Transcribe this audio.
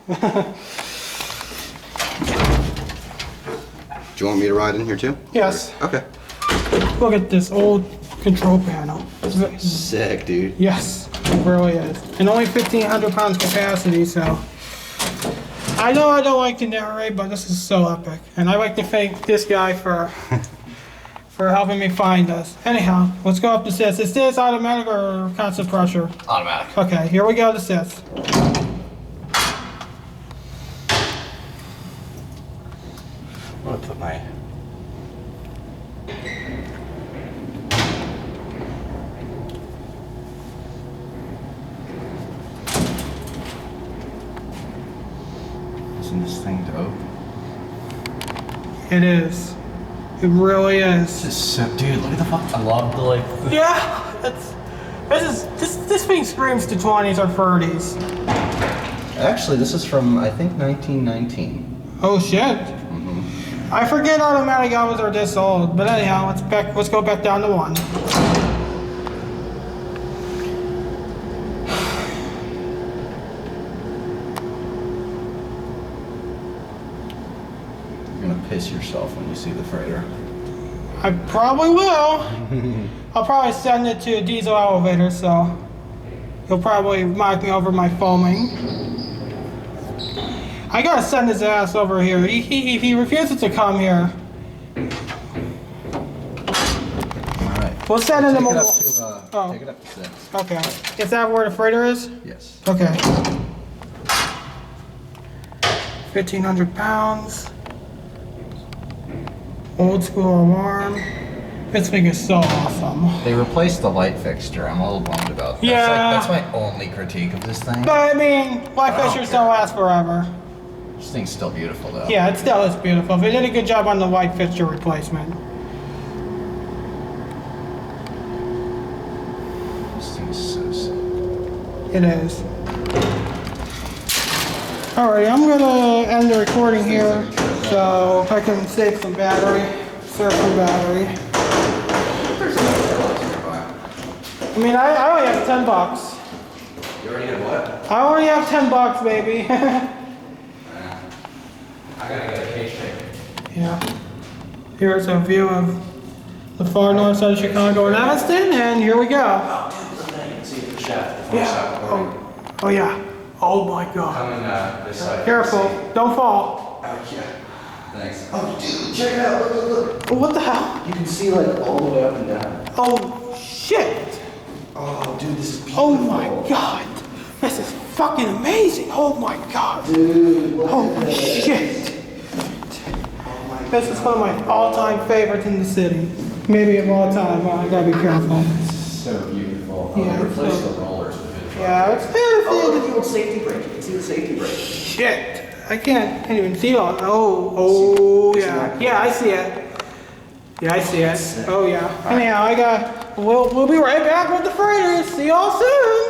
Do you want me to ride in here too? Yes. Okay. Look at this old control panel. Sick, dude. Yes, it really is. And only 1,500 pounds capacity, so. I know I don't like to narrate, but this is so epic. And I like to thank this guy for helping me find us. Anyhow, let's go up the sets. Is this automatic or constant pressure? Automatic. Okay, here we go, the sets. I'm gonna put my... Isn't this thing dope? It is. It really is. This is so... Dude, look at the fuck... I love the, like... Yeah, this thing screams to 20s or 30s. Actually, this is from, I think, 1919. Oh shit. I forget automatic albums are this old, but anyhow, let's go back down to 1. You're gonna piss yourself when you see the freighter. I probably will. I'll probably send it to a diesel elevator, so he'll probably knock me over my foaming. I gotta send his ass over here. If he refuses to come here, Alright. we'll send him over. Take it up to 6. Okay. Is that where the freighter is? Yes. Okay. 1,500 pounds. Old school alarm. This thing is so awesome. They replaced the light fixture. I'm a little bummed about that. Yeah. That's my only critique of this thing. But I mean, light fixtures don't last forever. This thing's still beautiful though. Yeah, it still is beautiful. They did a good job on the light fixture replacement. This thing's so sick. It is. Alright, I'm gonna end the recording here so I can save some battery, serve some battery. I mean, I only have $10. You already have what? I only have $10, baby. I gotta get a case shake. Yeah. Here's a view of the far north side of Chicago and Evanston, and here we go. Oh, dude, look at that. You can see the shaft. Yeah. Oh yeah. Oh my God. Coming this side. Careful. Don't fall. Oh, yeah. Thanks. Oh, dude, check it out. Look, look, look. Oh, what the hell? You can see like all the way up and down. Oh, shit. Oh, dude, this is beautiful. Oh my God. This is fucking amazing. Oh my God. Dude, look Oh at this. shit. This is one of my all-time favorites in the city. Maybe of all time. Well, I gotta be careful. So beautiful. Yeah, They replaced the rollers with it. Yeah, it's Oh, beautiful. look at the old safety brake. You can see the safety brake. Shit. I can't even see it. Oh yeah. Yeah, I see it. Yeah, I see it. Oh yeah. Anyhow, we'll be right back with the freighters. See y'all soon.